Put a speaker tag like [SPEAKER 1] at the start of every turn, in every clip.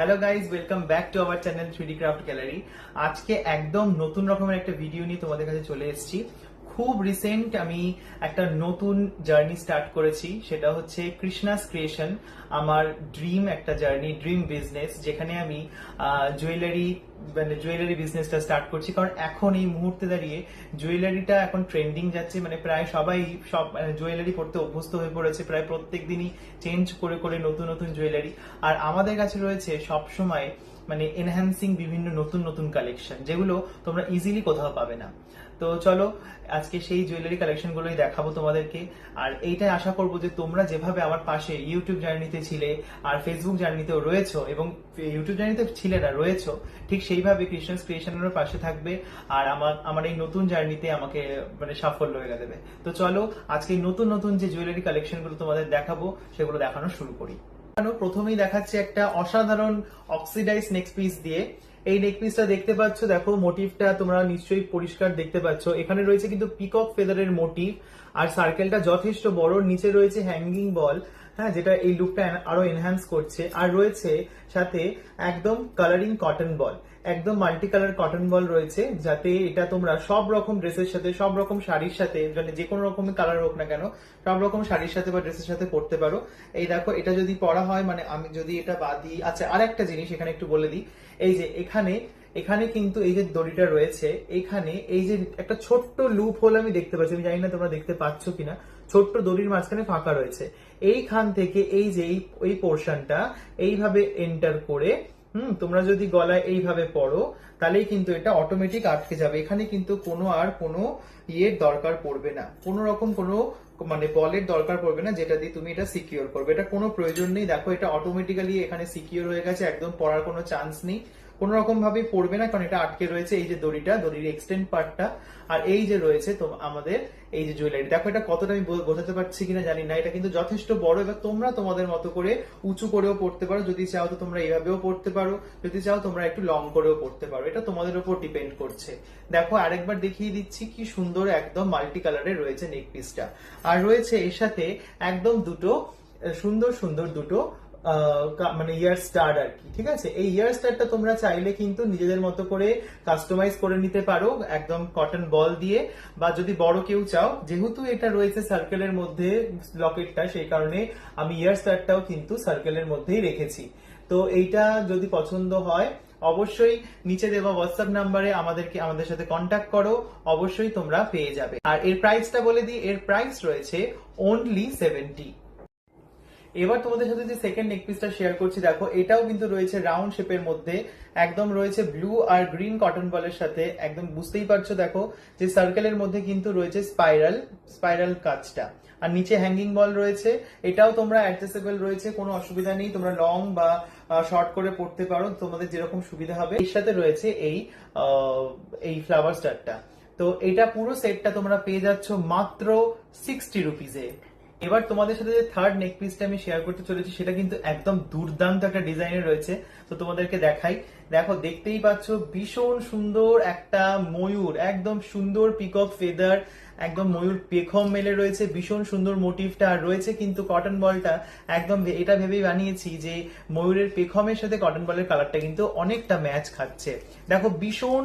[SPEAKER 1] Hello guys, welcome back to our channel 3D craft gallery. আজকে একদম নতুন রকমের একটা ভিডিও নিয়ে তোমাদের কাছে চলে এসেছি। খুব রিসেন্ট আমি একটা নতুন জার্নি স্টার্ট করেছি, সেটা হচ্ছে কৃষ্ণাস ক্রিয়েশন। আমার ড্রিম একটা জার্নি, ড্রিম বিজনেস, যেখানে আমি জুয়েলারি বিজনেসটা স্টার্ট করছি। কারণ এখন এই মুহূর্তে দাঁড়িয়ে জুয়েলারিটা এখন ট্রেন্ডিং যাচ্ছে, প্রায় সবাই সব জুয়েলারি পড়তে অভ্যস্ত হয়ে পড়েছে। প্রায় প্রত্যেক দিনই চেঞ্জ করে করে নতুন নতুন জুয়েলারি। আর আমাদের কাছে রয়েছে সবসময় এনহ্যান্সিং বিভিন্ন নতুন নতুন কালেকশন, যেগুলো তোমরা ইজিলি কোথাও পাবে না। তো চলো আজকে সেই জুয়েলারি কালেকশন গুলোই দেখাবো তোমাদেরকে। আর এইটাই আশা করবো যে তোমরা যেভাবে আমার পাশে ইউটিউব জার্নিতে ছিলে আর ফেসবুক জার্নিতেও রয়েছো, এবং ইউটিউব জার্নিতে ছিলে না রয়েছো, ঠিক সেইভাবে কৃষ্ণাস ক্রিয়েশনের পাশে থাকবে আর আমার এই নতুন জার্নিতে আমাকে সাফল্য এনে দেবে। তো চলো আজকে নতুন নতুন যে জুয়েলারি কালেকশন গুলো তোমাদের দেখাবো সেগুলো দেখানো শুরু করি। প্রথমেই দেখাচ্ছি একটা অসাধারণ অক্সিডাইজ নেক পিস দিয়ে। এই নেক পিসটা দেখতে পাচ্ছ, দেখো মোটিভটা তোমরা নিশ্চয়ই পরিষ্কার দেখতে পাচ্ছ। এখানে রয়েছে কিন্তু পিকক ফেদারের মোটিভ, আর সার্কেলটা যথেষ্ট বড়। নিচে রয়েছে হ্যাঙ্গিং বল, হ্যাঁ, যেটা এই লুকটা আরো এনহ্যান্স করছে। আর রয়েছে সাথে একদম কালারিং কটন বল, একদম মাল্টি কালার কটন বল রয়েছে, যাতে এটা তোমরা সব রকম ড্রেসের সাথে, সব রকম শাড়ির সাথে, যে কোনো রকমের কালার হোক না কেন, সব রকম শাড়ির সাথে বা ড্রেসের সাথে পরতে পারো। এই দেখো, এটা যদি পরা হয়, আমি যদি এটা বাদি, আচ্ছা আর একটা জিনিস এখানে একটু বলে দিই। এই যে এখানে কিন্তু এই যে দড়িটা রয়েছে, এখানে এই যে একটা ছোট্ট লুপ হোল আমি দেখতে পাচ্ছি, আমি জানি না তোমরা দেখতে পাচ্ছ কিনা। ছোট্ট দড়ির মাঝখানে ফাঁকা রয়েছে, এইখান থেকে এই যে এই পোর্শনটা এইভাবে এন্টার করে তোমরা যদি গলায় এইভাবে পড়ো, তাহলেই কিন্তু এটা অটোমেটিক আটকে যাবে। এখানে কিন্তু কোনো ইয়ের দরকার পড়বে না, কোনো রকম কোনো বলের দরকার পড়বে না, যেটা দিয়ে তুমি এটা সিকিউর করবে। এটা কোনো প্রয়োজন নেই। দেখো, এটা অটোমেটিক্যালি এখানে সিকিউর হয়ে গেছে, একদম পড়ার কোনো চান্স নেই, কোন রকম ভাবে পড়বে না, কারণ এটা আটকে রয়েছে এই যে দড়ির এক্সটেন্ড পার্টটা। আর এই যে রয়েছে তো আমাদের এই যে জুয়েলারি, দেখো এটা কতটা আমি বোঝাতে পারছি কিনা জানি না, এটা কিন্তু যথেষ্ট বড়। এবার তোমরা তোমাদের মতো করে উঁচু করেও পড়তে পারো, যদি চাও তো তোমরা এইভাবেও পড়তে পারো, যদি চাও তোমরা একটু লং করেও পড়তে পারো, এটা তোমাদের উপর ডিপেন্ড করছে। দেখো আরেকবার দেখিয়ে দিচ্ছি কি সুন্দর একদম মাল্টি কালারের রয়েছে নেক পিসটা। আর রয়েছে এর সাথে একদম দুটো সুন্দর সুন্দর দুটো ইয়ার স্টার আর কি। ঠিক আছে, এই ইয়ার স্টারটা তোমরা চাইলে কিন্তু নিজেদের মতো করে কাস্টমাইজ করে নিতে পারো, একদম কটন বল দিয়ে। বা যদি বড় কেউ চাও, যেহেতু এটা রয়েছে সার্কেলের মধ্যে লকেটটা, সেই কারণে আমি ইয়ার স্টারটাও কিন্তু সার্কেলের মধ্যেই রেখেছি। তো এইটা যদি পছন্দ হয়, অবশ্যই নিচে দেওয়া হোয়াটসঅ্যাপ নাম্বারে আমাদের সাথে কন্ট্যাক্ট করো, অবশ্যই তোমরা পেয়ে যাবে। আর এর প্রাইসটা বলে দিই, এর প্রাইস রয়েছে অনলি 70। এবার তোমাদের সাথে যে সেকেন্ড নেক পিসটা শেয়ার করছি, দেখো এটাও কিন্তু রয়েছে রাউন্ড শেপের মধ্যে, একদম রয়েছে ব্লু আর গ্রিন কটন বলের সাথে। একদম বুঝতেই পারছো, দেখো যে সার্কেলের মধ্যে কিন্তু রয়েছে স্পাইরাল কাজটা, আর নিচে হ্যাঙ্গিং বল রয়েছে। এটাও তোমরা অ্যাডজাস্টেবল রয়েছে, কোনো অসুবিধা নেই, তোমরা লং বা শর্ট করে পড়তে পারো, তোমাদের যেরকম সুবিধা হবে। এর সাথে রয়েছে এই ফ্লাওয়ার স্টারটা। তো এটা পুরো সেটটা তোমরা পেয়ে যাচ্ছ মাত্র 60 রুপিজে। এবার তোমাদের সাথে যে থার্ড নেক পিসটা আমি শেয়ার করতে চলেছি, সেটা কিন্তু একদম দুর্দান্ত একটা ডিজাইনের রয়েছে। তো তোমাদেরকে দেখাই, দেখো দেখতেই পাচ্ছ ভীষণ সুন্দর একটা ময়ূর, একদম সুন্দর পিকক ফেদার, একদম ময়ূর পেখম মেলে রয়েছে, ভীষণ সুন্দর মোটিভটা। আর রয়েছে কিন্তু কটন বলটা, একদম এটা ভেবেই বানিয়েছি যে ময়ূরের পেখমের সাথে কটন বলের কালারটা কিন্তু অনেকটা ম্যাচ খাচ্ছে। দেখো ভীষণ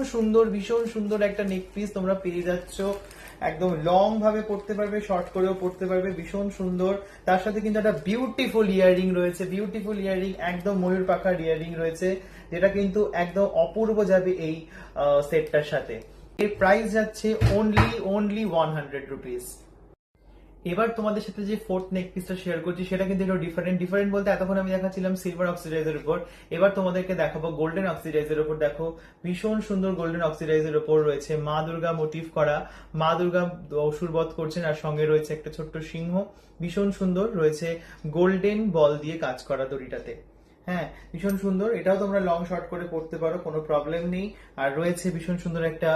[SPEAKER 1] সুন্দর একটা নেক পিস তোমরা পেয়ে যাচ্ছ, একদম লং ভাবে পড়তে পারবে, শর্ট করেও পড়তে পারবে, ভীষণ সুন্দর। তার সাথে কিন্তু একটা বিউটিফুল ইয়াররিং রয়েছে, একদম ময়ূর পাখার ইয়াররিং রয়েছে, যেটা কিন্তু একদম অপূর্ব যাবে এই সেটটার সাথে। এর প্রাইস যাচ্ছে অনলি 100 রুপিস। এবার তোমাদের সাথে যে ফোর্থ নেক পিসটা শেয়ার করছি, সেটা কিন্তু একটু ডিফারেন্ট বলতে, এতক্ষণ আমি দেখাচ্ছিলাম সিলভার অক্সিডাইজের উপর, এবার তোমাদেরকে দেখাবো গোল্ডেন অক্সিডাইজের উপর। দেখো ভীষণ সুন্দর গোল্ডেন অক্সিডাইজের উপর রয়েছে মা দুর্গা মোটিভ করা, মা দুর্গা অসুর বধ করছেন, আর সঙ্গে রয়েছে একটা ছোট্ট সিংহ। ভীষণ সুন্দর রয়েছে গোল্ডেন বল দিয়ে কাজ করা দড়িটাতে, হ্যাঁ ভীষণ সুন্দর। এটাও তোমরা লং শর্ট করে পড়তে পারো, কোনো প্রবলেম নেই। আর রয়েছে ভীষণ সুন্দর একটা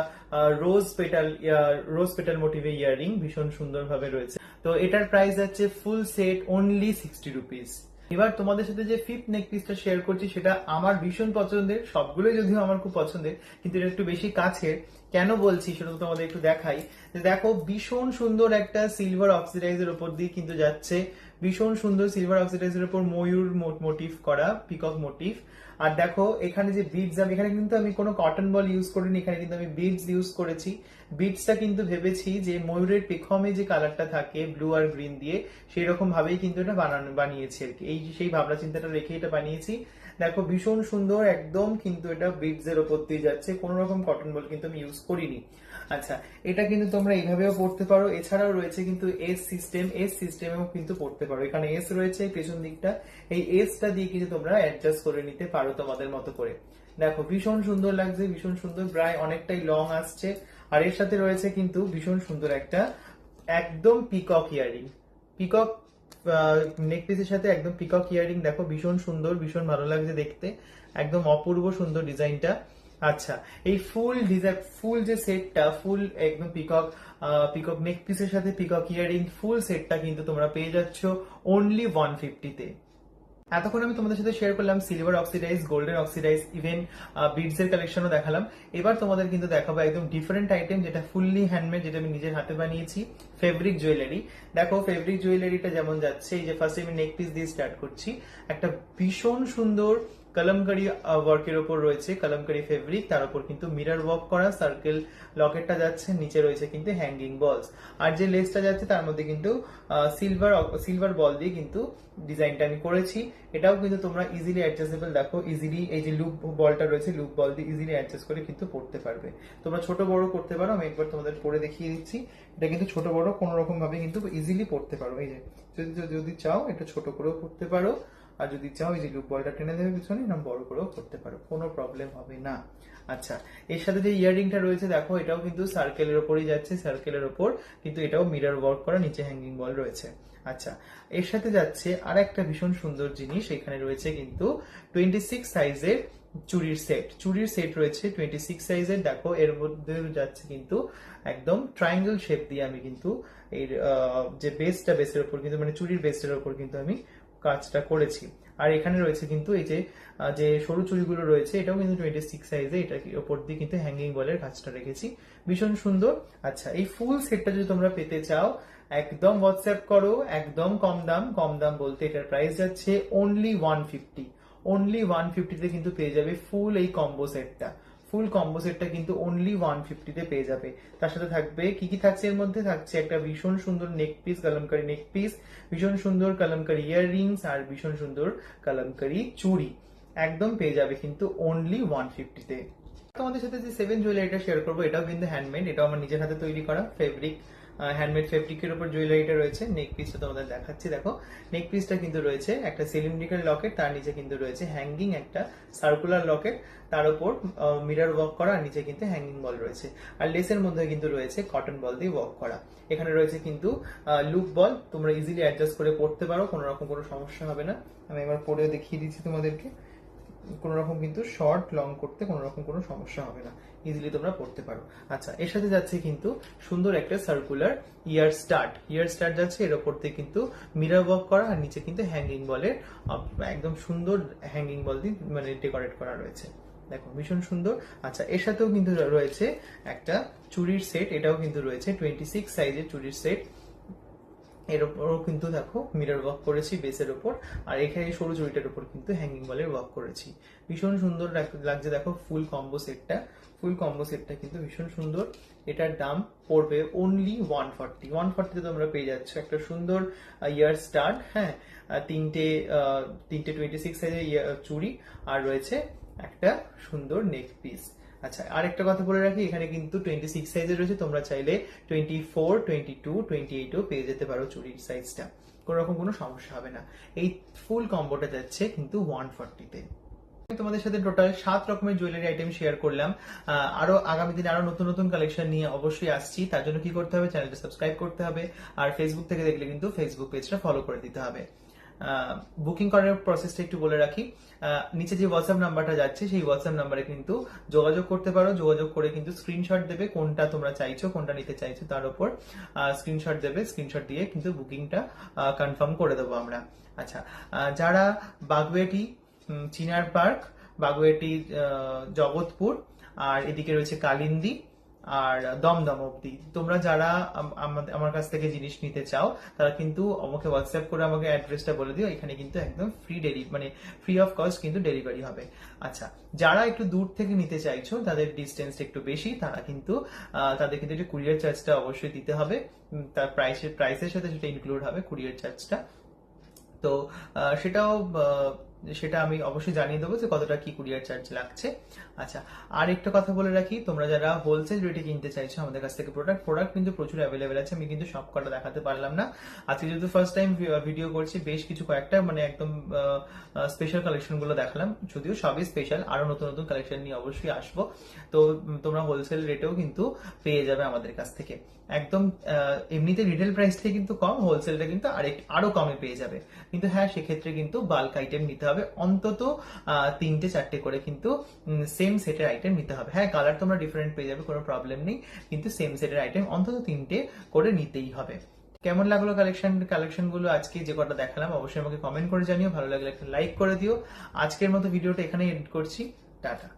[SPEAKER 1] রোজ পেটাল মোটিভে ইয়াররিং, ভীষণ সুন্দর ভাবে রয়েছে। তো এটার প্রাইস যাচ্ছে ফুল সেট অনলি 60 রুপিস। এবার তোমাদের সাথে যে ফিফথ নেক পিসটা শেয়ার করছি, সেটা আমার ভীষণ পছন্দের, সবগুলোই যদিও আমার খুব পছন্দের, কিন্তু এটা একটু বেশি কাছের। কেন বলছি সেটা তো তোমাদের একটু দেখাই। যে দেখো ভীষণ সুন্দর একটা সিলভার অক্সিডাইজের উপর দিয়ে কিন্তু যাচ্ছে, ভীষণ সুন্দর সিলভার অক্সিডাইজের উপর ময়ূর মোটিভ করা, পিকক মোটিভ। আর দেখো এখানে যে বিডস, আমি এখানে কিন্তু আমি কোনো কটন বল ইউজ করিনি, এখানে কিন্তু আমি বিডস ইউজ করেছি। বিডসটা কিন্তু ভেবেছি যে ময়ূরের পেখমে যে কালারটা থাকে ব্লু আর গ্রিন দিয়ে, সেই রকম ভাবেই কিন্তু এটা বানিয়েছি আর কি, এই সেই ভাবনা চিন্তাটা রেখে এটা বানিয়েছি। দেখো ভীষণ সুন্দর একদম, কিন্তু এটা বিডস এর উপর দিয়ে যাচ্ছে, কোনো রকম কটন বল কিন্তু আমি ইউজ করিনি। আচ্ছা, এটা কিন্তু তোমরা এইভাবেও পড়তে পারো, এছাড়াও রয়েছে কিন্তু এস সিস্টেমেও কিন্তু পড়তে পারো। এখানে এস রয়েছে পেছন দিকটা, এই এসটা দিয়ে কিন্তু তোমরা অ্যাডজাস্ট করে নিতে পারো তোমাদের মতো করে। দেখো ভীষণ সুন্দর লাগছে, ভীষণ সুন্দর, প্রায় অনেকটাই লং আসছে। আর এর সাথে রয়েছে কিন্তু ভীষণ সুন্দর একটা একদম পিকক ইয়ারিং, পিকক নেক পিসের সাথে একদম পিকক ইয়ারিং। দেখো ভীষণ সুন্দর, ভীষণ ভালো লাগছে দেখতে, একদম অপূর্ব সুন্দর ডিজাইনটা। আচ্ছা, এই ফুল ডিজাইন, ফুল যে সেটটা, ফুল একদম পিকক পিকক নেক পিসের সাথে পিকক ইয়ারিং ফুল সেটটা কিন্তু তোমরা পেয়ে যাচ্ছ অনলি 150-তে। এতক্ষণ আমি তোমাদের সাথে শেয়ার করলাম silver oxidise, golden oxidise, even beads এর কালেকশনও দেখালাম। এবার তোমাদের কিন্তু দেখাবো একদম ডিফারেন্ট আইটেম, যেটা ফুললি হ্যান্ডমেড, যেটা আমি নিজের হাতে বানিয়েছি, ফেব্রিক জুয়েলারি। দেখো ফেব্রিক জুয়েলারিটা যেমন যাচ্ছে, এই যে ফার্স্ট আমি নেক পিস দিয়ে স্টার্ট করছি, একটা ভীষণ সুন্দর কলমকারি ওয়ার্কের ওপর রয়েছে, কলমকারি ফেব্রিক, তার উপর কিন্তু মিরর ওয়ার্ক করা সার্কেল লকেটটা যাচ্ছে, নিচে রয়েছে কিন্তু হ্যাঙ্গিং বলস, আর যে লেসটা যাচ্ছে তার মধ্যে কিন্তু সিলভার বল দিয়ে কিন্তু ডিজাইনটা আমি করেছি। এটাও কিন্তু তোমরা ইজিলি অ্যাডজাস্টেবল, দেখো ইজিলি এই যে লুপ বলটা রয়েছে, লুপ বল দিয়ে ইজিলি অ্যাডজাস্ট করে কিন্তু পড়তে পারবে। তোমরা ছোট বড় করতে পারো, আমি একবার তোমাদের পরে দেখিয়ে দিচ্ছি। এটা কিন্তু ছোট বড় কোনো রকম ভাবে কিন্তু ইজিলি পড়তে পারো। এই যে যদি চাও এটা ছোট করেও পড়তে পারো, আর যদি চাও এই যে লুপ বলটা টেনে দেবে পিছনে, না বড় করেও করতে পারো, কোনো প্রবলেম হবে না। আচ্ছা, এর সাথে যে ইয়াররিংটা রয়েছে দেখো, এটাও কিন্তু সার্কেলের ওপরই যাচ্ছে, সার্কেলের ওপর কিন্তু এটাও মিরর ওয়ার্ক করা, নিচে হ্যাঙ্গিং বল রয়েছে। আচ্ছা, এর সাথে যাচ্ছে আর একটা ভীষণ সুন্দর জিনিস, এখানে রয়েছে কিন্তু 26 সাইজের চুড়ির সেট রয়েছে 26 সাইজের। দেখো এর মধ্যে যাচ্ছে কিন্তু একদম ট্রায়াঙ্গেল শেপ দিয়ে আমি কিন্তু এর যে বেসের উপর কিন্তু, মানে চুড়ির বেসের উপর কিন্তু আমি কাজটা করেছি। আর এখানে রয়েছে কিন্তু এই যে যে সরু চুড়িগুলো রয়েছে, এটাও কিন্তু 26 সাইজে, এটা ওপর দিয়ে কিন্তু হ্যাঙ্গিং বলের কাজটা রেখেছি, ভীষণ সুন্দর। আচ্ছা, এই ফুল সেটটা যদি তোমরা পেতে চাও, একদম হোয়াটসঅ্যাপ করো, একদম কম দাম বলতে এটার প্রাইস যাচ্ছে অনলি 150, অনলি 150-তে কিন্তু পেয়ে যাবে ফুল এই কম্বো সেটটা। ফুল কম্বো সেটটা কিন্তু অনলি 150-তে পেয়ে যাবে। তার সাথে থাকবে কি কি থাকছে, এর মধ্যে থাকছে একটা ভীষণ সুন্দর নেক পিস, কলমকারি নেক পিস, ভীষণ সুন্দর কলমকারি ইয়াররিংস, আর ভীষণ সুন্দর কলমকারি চুড়ি, একদম পেয়ে যাবে কিন্তু অনলি 150-তে। তোমাদের সাথে যে 7 জুয়েলারিটা শেয়ার করবো, এটাও কিন্তু হ্যান্ডমেড, এটাও আমার নিজের হাতে তৈরি করা ফেব্রিক, হ্যান্ডমেড ফেব্রিকের উপর জুয়েলারিটা রয়েছে। নেক পিসটা তোমাদের দেখাচ্ছি, দেখো নেক পিসটা কিন্তু রয়েছে একটা সিলিন্ড্রিক্যাল লকেট, তার নিচে কিন্তু রয়েছে হ্যাঙ্গিং একটা সার্কুলার লকেট, তার উপর মিরর ওয়ার্ক করা, আর নিচে কিন্তু হ্যাঙ্গিং বল রয়েছে। আর লেসের মধ্যে কিন্তু রয়েছে কটন বল দিয়ে ওয়ার্ক করা। এখানে রয়েছে কিন্তু লুপ বল, তোমরা ইজিলি অ্যাডজাস্ট করে পড়তে পারো, কোনো রকম কোনো সমস্যা হবে না। আমি এবার পরে দেখিয়ে দিচ্ছি তোমাদেরকে, কোনো রকম কিন্তু শর্ট লং করতে কোনো রকম কোনো সমস্যা হবে না, ইজিলি তোমরা পড়তে পারো। আচ্ছা, এর সাথে যাচ্ছে কিন্তু সুন্দর একটা সার্কুলার ইয়ার স্টার্ট যাচ্ছে, এর ওপর দিয়ে কিন্তু মিরর ওয়ার্ক করা, আর নিচে কিন্তু হ্যাঙ্গিং বলের একদম সুন্দর হ্যাঙ্গিং বল দিয়ে মানে ডেকোরেট করা রয়েছে, দেখো ভীষণ সুন্দর। আচ্ছা, এর সাথেও কিন্তু রয়েছে একটা চুড়ির সেট, এটাও কিন্তু রয়েছে 26 সাইজের চুড়ির সেট, এর উপরও কিন্তু দেখো মিরর ওয়ার্ক করেছি বেসের উপর, আর এখানে সরু চুড়িটার উপর কিন্তু হ্যাঙ্গিং বলের ওয়ার্ক করেছি, ভীষণ সুন্দর লাগছে। দেখো ফুল কম্বো সেটটা কিন্তু ভীষণ সুন্দর। এটার দাম পড়বে অনলি 140-তে তোমরা পেয়ে যাচ্ছ একটা সুন্দর ইয়ার স্টাড, হ্যাঁ, তিনটে 26 সাইজের চুড়ি, আর রয়েছে একটা সুন্দর নেক পিস। আচ্ছা, আরেকটা কথা বলে রাখি, এখানে কিন্তু 26 সাইজের রয়েছে, তোমরা চাইলে 24, 22, 28ও পেয়ে যেতে পারো চুড়ির সাইজটা, কোনো রকম কোনো সমস্যা হবে না। এই ফুল কম্বোটা যাচ্ছে কিন্তু 140-তে। তোমাদের সাথে টোটাল 7 রকমের জুয়েলারি আইটেম শেয়ার করলাম। আরো আগামী দিনে আরো নতুন নতুন কালেকশন নিয়ে অবশ্যই আসছি, তার জন্য কি করতে হবে, চ্যানেলটা সাবস্ক্রাইব করতে হবে, আর ফেসবুক থেকে দেখলে কিন্তু ফেসবুক পেজটা ফলো করে দিতে হবে। বুকিং করার প্রসেসটা একটু বলে রাখি, নিচে যে হোয়াটসঅ্যাপ নাম্বারটা যাচ্ছে সেই হোয়াটসঅ্যাপ নাম্বারে কিন্তু যোগাযোগ করতে পারো, যোগাযোগ করে কিন্তু স্ক্রিনশট দেবে কোনটা তোমরা চাইছো, কোনটা নিতে চাইছো, তার উপর স্ক্রিনশট দেবে, স্ক্রিনশট দিয়ে কিন্তু বুকিংটা কনফার্ম করে দেবো আমরা। আচ্ছা, যারা বাগুইআটি, চিনার পার্ক, বাগুইআটি, জগৎপুর, আর এদিকে রয়েছে কালিন্দী, আর দমদম অব্দি। তোমরা যারা আমার কাছ থেকে জিনিস নিতে চাও তারা কিন্তু আমাকে হোয়াটসঅ্যাপ করে আমাকে অ্যাড্রেসটা বলে দিও, এখানে কিন্তু একদম ফ্রি মানে ফ্রি অফ কস্ট কিন্তু ডেলিভারি হবে। আচ্ছা, যারা একটু দূর থেকে নিতে চাইছো, তাদের ডিস্টেন্সটা একটু বেশি, তারা কিন্তু তাদের কিন্তু একটু কুরিয়ার চার্জটা অবশ্যই দিতে হবে। তার প্রাইসের সাথে সেটা ইনক্লুড হবে কুরিয়ার চার্জটা। তো সেটা আমি অবশ্যই জানিয়ে দেবো যে কতটা কি কুরিয়ার চার্জ লাগছে। আচ্ছা, আর একটা কথা বলে রাখি, তোমরা যারা হোলসেল রেটে কিনতে চাইছো আমাদের কাছ থেকে প্রোডাক্ট কিন্তু প্রচুর অ্যাভেলেবেল আছে। আমি কিন্তু সব কটা দেখাতে পারলাম না আজকে, যেহেতু ফার্স্ট টাইম ভিডিও করছি, বেশ কিছু কয়েকটা মানে একদম স্পেশাল কালেকশন গুলো দেখালাম, যদিও সবই স্পেশাল, আরো নতুন নতুন কালেকশন নিয়ে অবশ্যই আসবো। তো তোমরা হোলসেল রেটেও কিন্তু পেয়ে যাবে আমাদের কাছ থেকে একদম। এমনিতে রিটেল প্রাইস থেকে কিন্তু কম, হোলসেলটা কিন্তু আরো কমে পেয়ে যাবে। কিন্তু হ্যাঁ, সেক্ষেত্রে কিন্তু বাল্ক আইটেম নিতে হবে, অন্তত 3-4টে করে কিন্তু সেম সেটের আইটেম নিতে হবে। হ্যাঁ, কালার তোমরা ডিফারেন্ট পেয়ে যাবে, কোনো প্রবলেম নেই, কিন্তু সেম সেটের আইটেম অন্তত 3টে করে নিতেই হবে। কেমন লাগলো কালেকশন গুলো আজকে যে কটা দেখালাম, অবশ্যই আমাকে কমেন্ট করে জানিও। ভালো লাগলে একটা লাইক করে দিও। আজকের মতো ভিডিওটা এখানে এডিট করছি। টাটা।